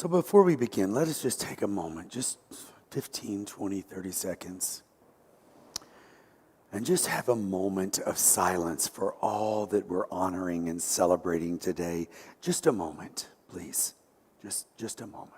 So before we begin, let us just take a moment, just 15, 20, 30 seconds, and just have a moment of silence for all that we're honoring and celebrating today. Just a moment, please. Just a moment.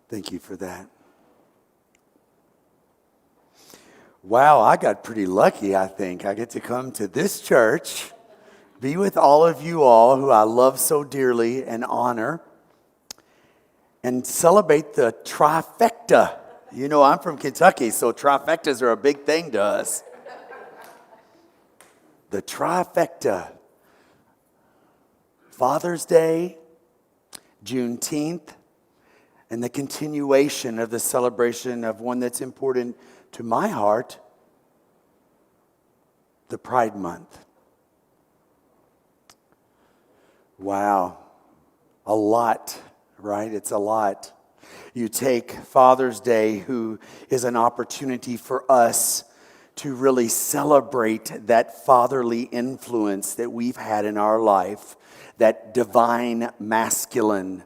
Thank you for that. Wow, I got pretty lucky, I think. I get to come to this church, be with all of you all who I love so dearly and honor, and celebrate the trifecta. You know, I'm from Kentucky, so trifectas are a big thing to us. The trifecta. Father's Day, Juneteenth, and the continuation of the celebration of one that's important to my heart, the Pride Month. Wow, a lot, right? It's a lot. You take Father's Day, who is an opportunity for us to really celebrate that fatherly influence that we've had in our life, that divine masculine.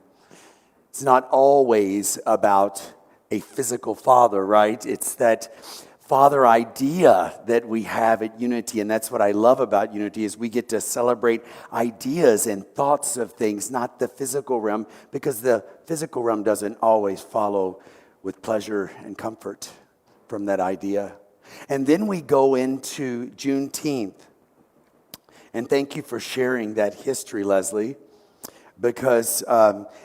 It's not always about a physical father, right? It's that father idea that we have at Unity, and that's what I love about Unity, is we get to celebrate ideas and thoughts of things, not the physical realm, because the physical realm doesn't always follow with pleasure and comfort from that idea. And then we go into Juneteenth. And thank you for sharing that history, Leslie. Because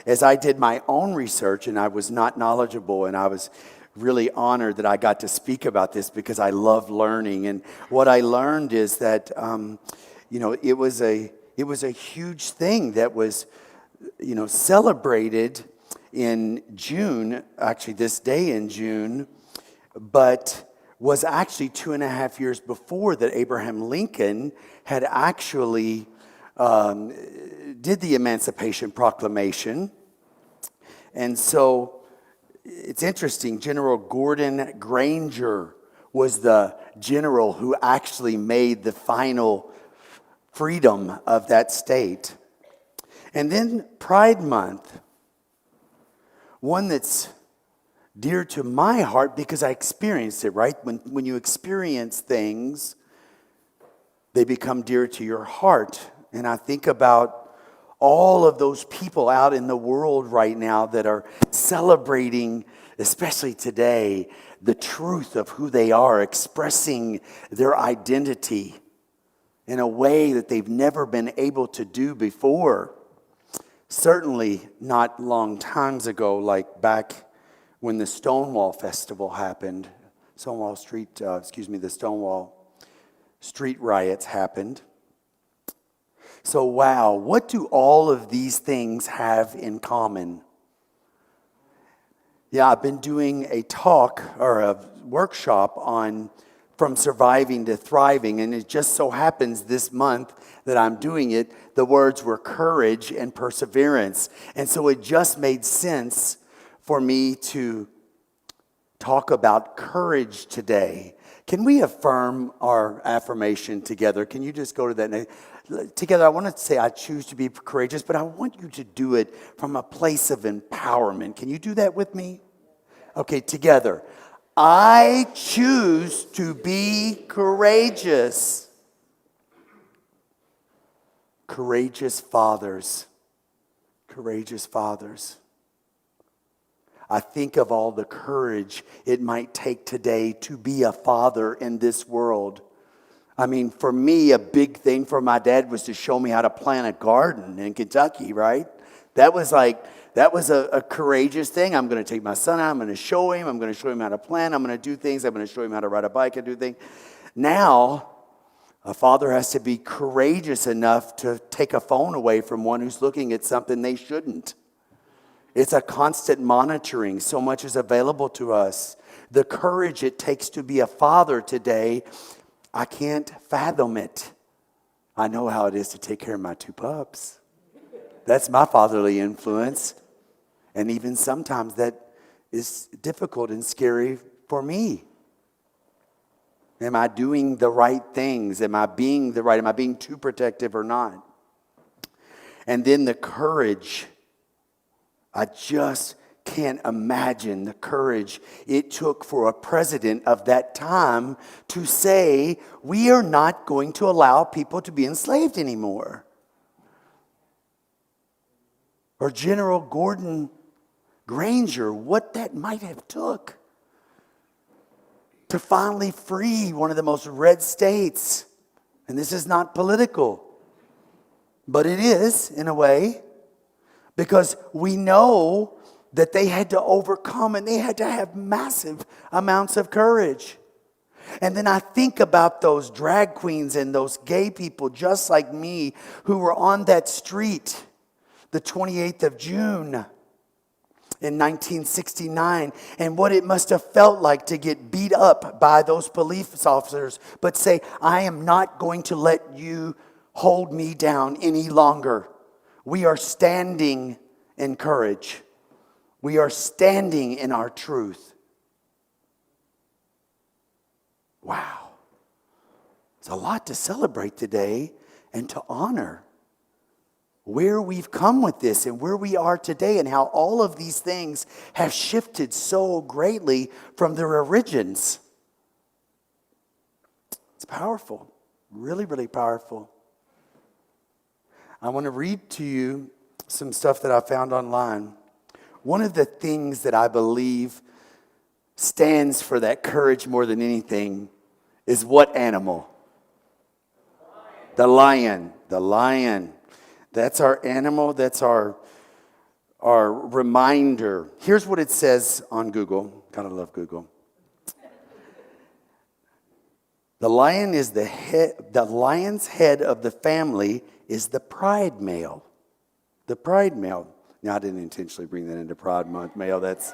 as I did my own research, and I was not knowledgeable, and I was really honored that I got to speak about this because I love learning. And what I learned is that, it was a huge thing that was, celebrated in June, actually this day in June, but was actually 2.5 years before that Abraham Lincoln had actually did the Emancipation Proclamation. And so it's interesting, General Gordon Granger was the general who actually made the final freedom of that state. And then Pride Month, one that's dear to my heart because I experienced it, right? When you experience things, they become dear to your heart. And I think about all of those people out in the world right now that are celebrating, especially today, the truth of who they are, expressing their identity in a way that they've never been able to do before. Certainly not long times ago, like back when the Stonewall Festival happened, the Stonewall Street riots happened. So, wow, what do all of these things have in common? Yeah, I've been doing a talk or a workshop on From Surviving to Thriving, and it just so happens this month that I'm doing it, the words were courage and perseverance. And so it just made sense for me to talk about courage today. Can we affirm our affirmation together? Can you just go to that? Together, I want to say I choose to be courageous, but I want you to do it from a place of empowerment. Can you do that with me? Okay, together. I choose to be courageous. Courageous fathers. Courageous fathers. I think of all the courage it might take today to be a father in this world. I mean, for me, a big thing for my dad was to show me how to plant a garden in Kentucky, right? That was a courageous thing. I'm going to take my son out. I'm going to show him how to plant. I'm going to do things. I'm going to show him how to ride a bike and do things. Now, a father has to be courageous enough to take a phone away from one who's looking at something they shouldn't. It's a constant monitoring. So much is available to us. The courage it takes to be a father today, I can't fathom it. I know how it is to take care of my 2 pups. That's my fatherly influence. And even sometimes that is difficult and scary for me. Am I doing the right things? Am I being too protective or not? And then the courage. I just can't imagine the courage it took for a president of that time to say, we are not going to allow people to be enslaved anymore. Or General Gordon Granger, what that might have took to finally free one of the most red states. And this is not political, but it is in a way, because we know that they had to overcome and they had to have massive amounts of courage. And then I think about those drag queens and those gay people just like me who were on that street the 28th of June in 1969, and what it must have felt like to get beat up by those police officers, but say, I am not going to let you hold me down any longer. We are standing in courage. We are standing in our truth. Wow. It's a lot to celebrate today and to honor where we've come with this and where we are today and how all of these things have shifted so greatly from their origins. It's powerful. Really, really powerful. I want to read to you some stuff that I found online. One of the things that I believe stands for that courage more than anything is what animal? The lion. The lion. That's our animal. That's our reminder. Here's what it says on Google. Gotta love Google. The lion is the head. The lion's head of the family is the pride male. The pride male. Now, I didn't intentionally bring that into Pride Month, male. That's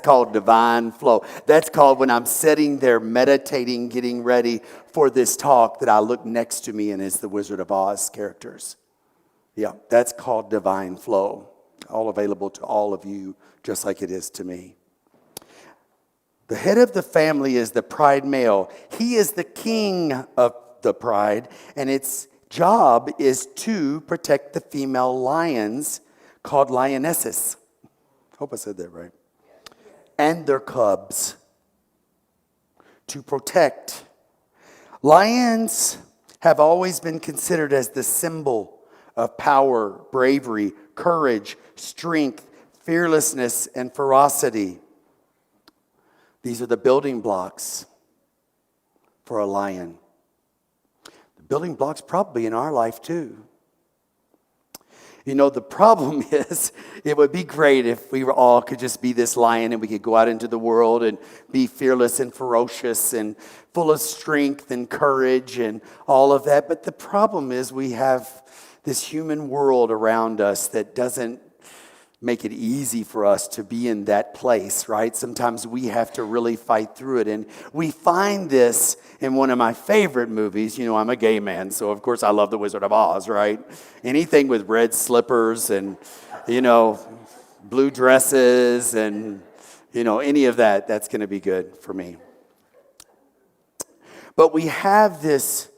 called divine flow. That's called when I'm sitting there meditating, getting ready for this talk, that I look next to me and it's the Wizard of Oz characters. Yeah, that's called divine flow. All available to all of you, just like it is to me. The head of the family is the pride male. He is the king of the pride, and its job is to protect the female lions called lionesses. Hope I said that right. And their cubs. To protect. Lions have always been considered as the symbol of power, bravery, courage, strength, fearlessness, and ferocity. These are the building blocks for a lion. The building blocks probably in our life too. You know, the problem is, it would be great if we all could just be this lion and we could go out into the world and be fearless and ferocious and full of strength and courage and all of that. But the problem is we have this human world around us that doesn't make it easy for us to be in that place, right? Sometimes we have to really fight through it. And we find this in one of my favorite movies. You know, I'm a gay man, so of course I love The Wizard of Oz, right? Anything with red slippers and, you know, blue dresses and, you know, any of that, that's going to be good for me. But we have this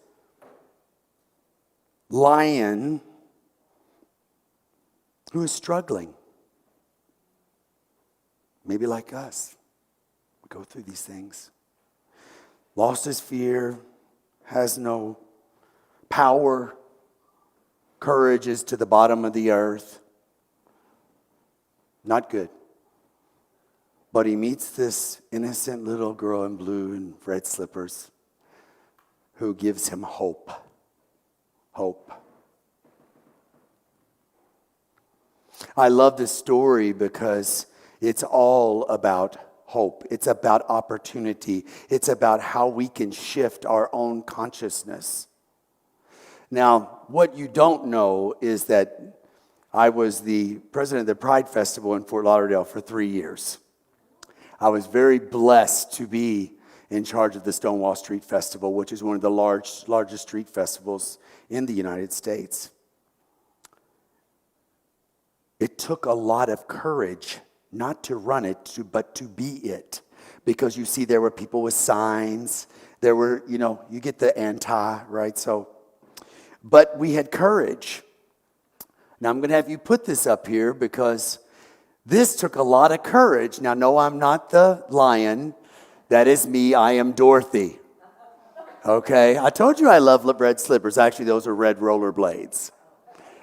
lion who is struggling. Maybe like us. We go through these things. Lost his fear, has no power, courage is to the bottom of the earth. Not good. But he meets this innocent little girl in blue and red slippers who gives him hope. Hope. I love this story because it's all about hope. It's about opportunity. It's about how we can shift our own consciousness. Now, what you don't know is that I was the president of the Pride Festival in Fort Lauderdale for 3 years. I was very blessed to be in charge of the Stonewall Street Festival, which is one of the largest street festivals in the United States. It took a lot of courage not to run it, but to be it. Because you see, there were people with signs. There were, you get the anti, right? But we had courage. Now, I'm going to have you put this up here because this took a lot of courage. Now, no, I'm not the lion. That is me. I am Dorothy. Okay? I told you I love red slippers. Actually, those are red roller blades.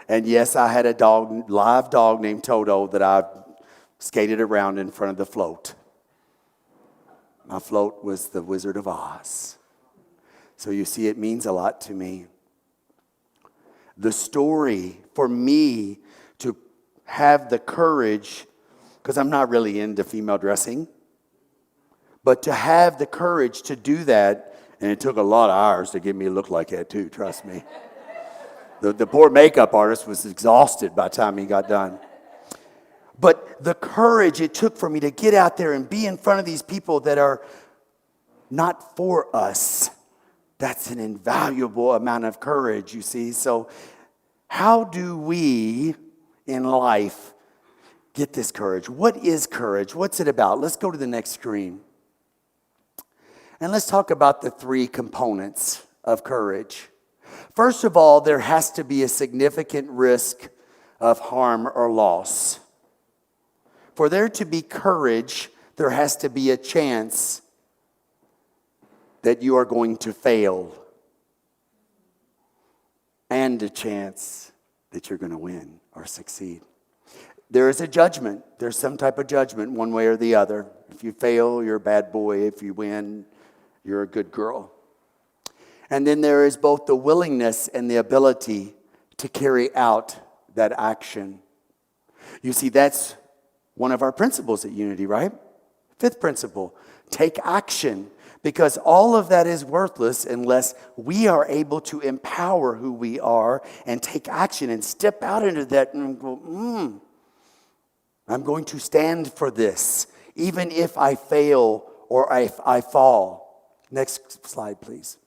And yes, I had a live dog named Toto that I skated around in front of the float. My float was the Wizard of Oz. So you see, it means a lot to me. The story for me to have the courage, because I'm not really into female dressing, but to have the courage to do that, and it took a lot of hours to get me to look like that too, trust me. The poor makeup artist was exhausted by the time he got done. But the courage it took for me to get out there and be in front of these people that are not for us, that's an invaluable amount of courage, you see. So how do we in life get this courage? What is courage? What's it about? Let's go to the next screen. And let's talk about the three components of courage. First of all, there has to be a significant risk of harm or loss. For there to be courage, there has to be a chance that you are going to fail and a chance that you're going to win or succeed. There is a judgment. There's some type of judgment one way or the other. If you fail, you're a bad boy. If you win, you're a good girl. And then there is both the willingness and the ability to carry out that action. You see, that's one of our principles at Unity, right? Fifth principle, take action. Because all of that is worthless unless we are able to empower who we are and take action and step out into that and go, I'm going to stand for this, even if I fail or if I fall. Next slide, please.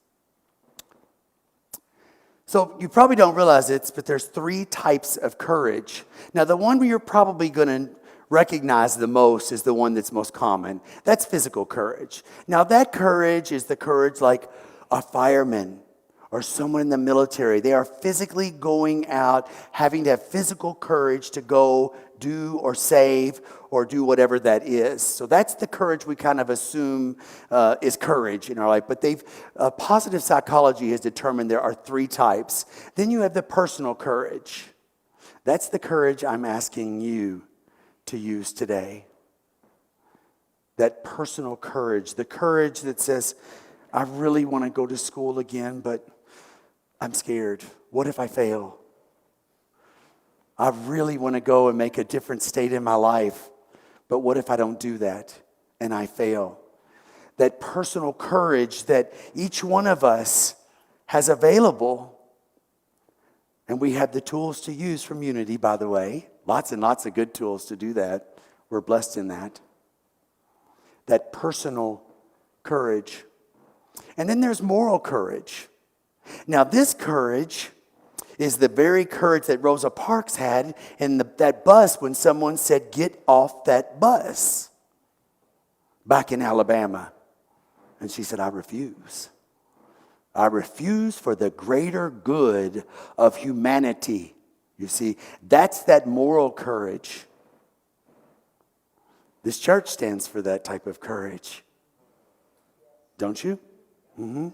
So you probably don't realize it, but there's three types of courage. Now, the one you're probably going to recognize the most is the one that's most common. That's physical courage. Now, that courage is the courage like a fireman or someone in the military. They are physically going out, having to have physical courage to go do or save or do whatever that is. So that's the courage we kind of assume is courage in our life. But positive psychology has determined there are three types. Then you have the personal courage. That's the courage I'm asking you to use today. That personal courage, the courage that says, I really want to go to school again, but I'm scared. What if I fail? I really want to go and make a different state in my life, but what if I don't do that and I fail? That personal courage that each one of us has available, and we have the tools to use from Unity, by the way. Lots and lots of good tools to do that. We're blessed in that. That personal courage. And then there's moral courage. Now, this courage is the very courage that Rosa Parks had in that bus when someone said, get off that bus back in Alabama. And she said, I refuse. I refuse for the greater good of humanity. You see, that's that moral courage. This church stands for that type of courage. Don't you? Mm-hmm.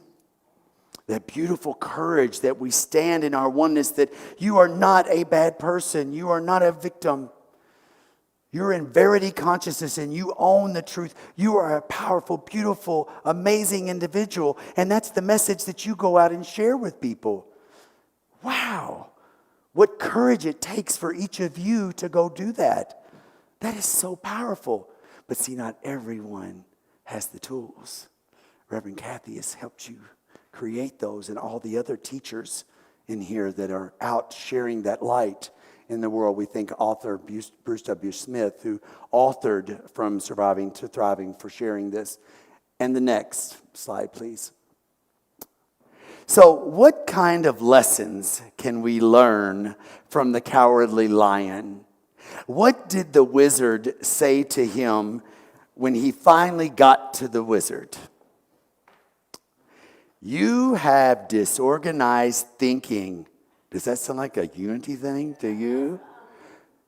That beautiful courage that we stand in our oneness, that you are not a bad person. You are not a victim. You're in verity consciousness and you own the truth. You are a powerful, beautiful, amazing individual. And that's the message that you go out and share with people. Wow. What courage it takes for each of you to go do that. That is so powerful. But see, not everyone has the tools. Reverend Kathy has helped you create those, and all the other teachers in here that are out sharing that light in the world. We thank author Bruce W. Smith, who authored From Surviving to Thriving, for sharing this. And the next slide, please. So, what kind of lessons can we learn from the cowardly lion? What did the wizard say to him when he finally got to the wizard? You have disorganized thinking. Does that sound like a unity thing to you?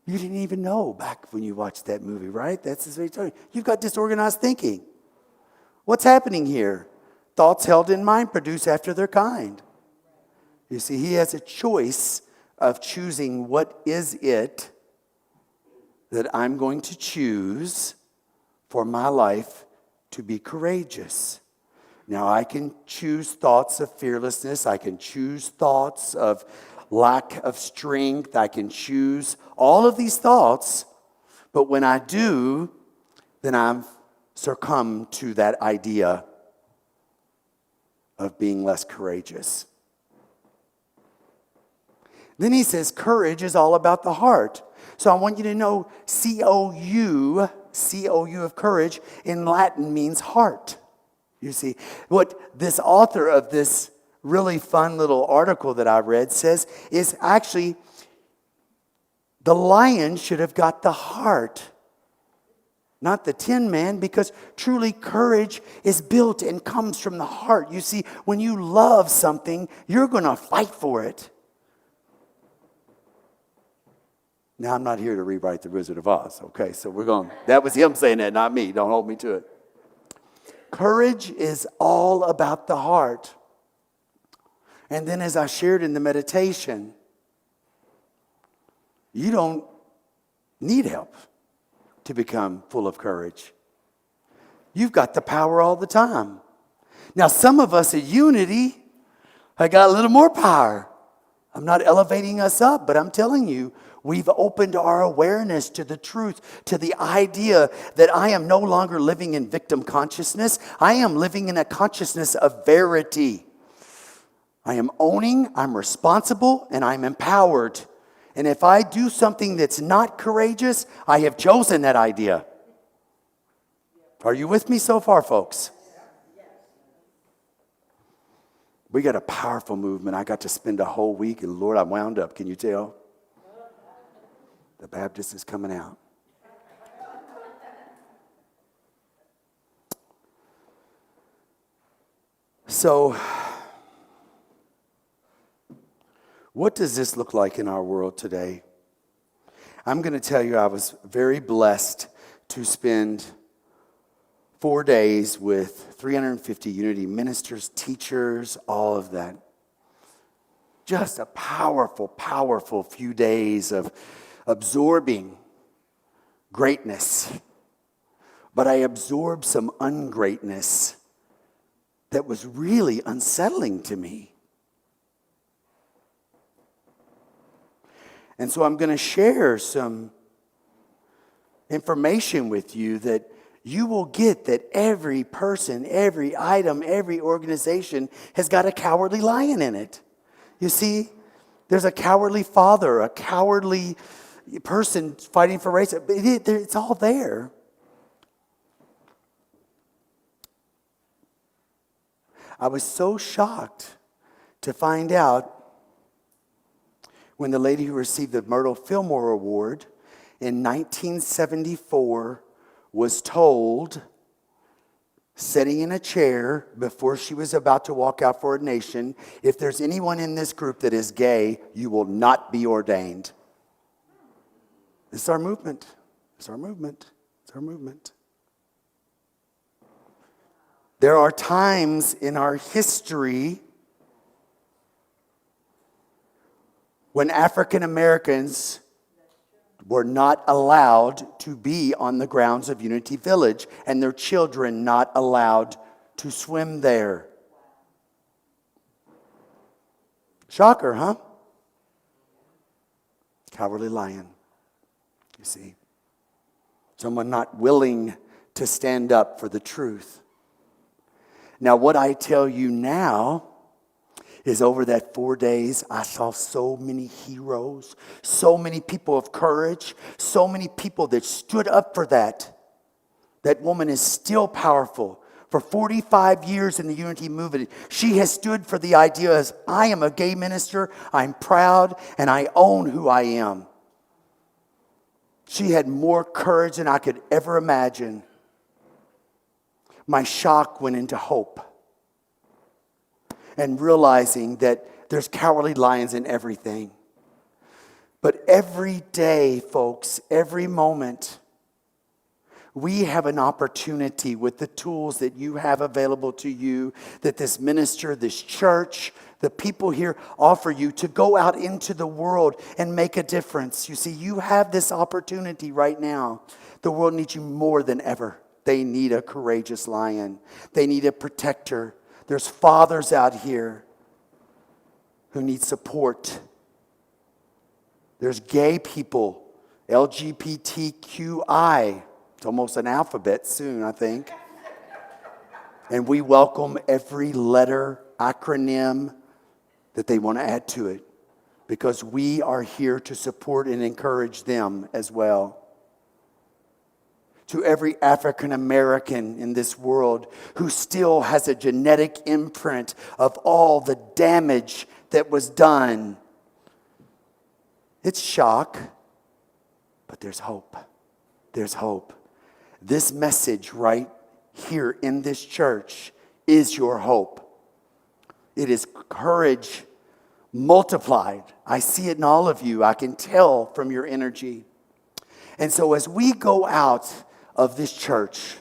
You didn't even know back when you watched that movie, right? That's what he told you. You've got disorganized thinking. What's happening here? Thoughts held in mind produce after their kind. You see, he has a choice of choosing what is it that I'm going to choose for my life to be courageous. Now, I can choose thoughts of fearlessness. I can choose thoughts of lack of strength. I can choose all of these thoughts. But when I do, then I've succumbed to that idea of being less courageous. Then he says, courage is all about the heart. So I want you to know C-O-U of courage in Latin means heart. You see, what this author of this really fun little article that I read says is actually the lion should have got the heart, not the Tin Man, because truly courage is built and comes from the heart. You see, when you love something, you're going to fight for it. Now, I'm not here to rewrite The Wizard of Oz, okay? So that was him saying that, not me. Don't hold me to it. Courage is all about the heart. And then as I shared in the meditation, you don't need help to become full of courage. You've got the power all the time. Now, some of us at Unity have got a little more power. I'm not elevating us up, but I'm telling you, we've opened our awareness to the truth, to the idea that I am no longer living in victim consciousness. I am living in a consciousness of verity. I am owning, I'm responsible, and I'm empowered. And if I do something that's not courageous, I have chosen that idea. Are you with me so far, folks? We got a powerful movement. I got to spend a whole week, and Lord, I'm wound up. Can you tell? The Baptist is coming out. So, what does this look like in our world today? I'm going to tell you I was very blessed to spend 4 days with 350 Unity ministers, teachers, all of that. Just a powerful, powerful few days of absorbing greatness. But I absorbed some ungreatness that was really unsettling to me. And so I'm going to share some information with you that you will get that every person, every item, every organization has got a cowardly lion in it. You see, there's a cowardly father, a cowardly person fighting for race. It's all there. I was so shocked to find out when the lady who received the Myrtle Fillmore Award in 1974 was told, sitting in a chair before she was about to walk out for ordination, if there's anyone in this group that is gay, you will not be ordained. This is our movement. It's our movement. It's our movement. There are times in our history when African Americans were not allowed to be on the grounds of Unity Village and their children not allowed to swim there. Shocker, huh? Cowardly lion, you see. Someone not willing to stand up for the truth. Now, what I tell you now is over that 4 days, I saw so many heroes, so many people of courage, so many people that stood up for that. That woman is still powerful. For 45 years in the Unity movement, she has stood for the idea as I am a gay minister, I'm proud, and I own who I am. She had more courage than I could ever imagine. My shock went into hope and realizing that there's cowardly lions in everything. But every day, folks, every moment, we have an opportunity with the tools that you have available to you, that this minister, this church, the people here offer you to go out into the world and make a difference. You see, you have this opportunity right now. The world needs you more than ever. They need a courageous lion. They need a protector. There's fathers out here who need support. There's gay people, LGBTQI. It's almost an alphabet soon, I think. And we welcome every letter, acronym that they want to add to it, because we are here to support and encourage them as well. To every African American in this world who still has a genetic imprint of all the damage that was done. It's shock, but there's hope. There's hope. This message right here in this church is your hope. It is courage multiplied. I see it in all of you. I can tell from your energy. And so as we go out of this church,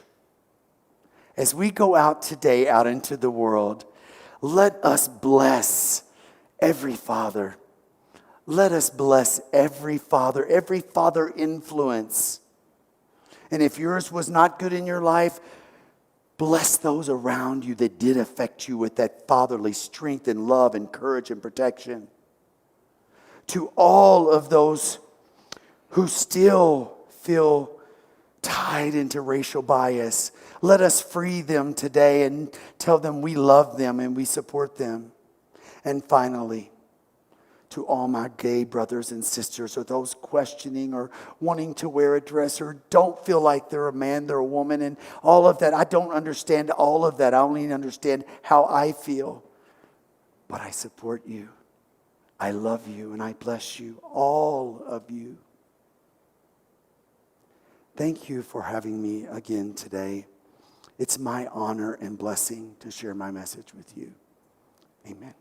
as we go out today out into the world, let us bless every father. Let us bless every father influence. And if yours was not good in your life, bless those around you that did affect you with that fatherly strength and love and courage and protection. To all of those who still feel tied into racial bias, let us free them today and tell them we love them and we support them. And finally, to all my gay brothers and sisters, or those questioning or wanting to wear a dress or don't feel like they're a man, they're a woman, and all of that. I don't understand all of that. I only understand how I feel. But I support you. I love you and I bless you, all of you. Thank you for having me again today. It's my honor and blessing to share my message with you. Amen.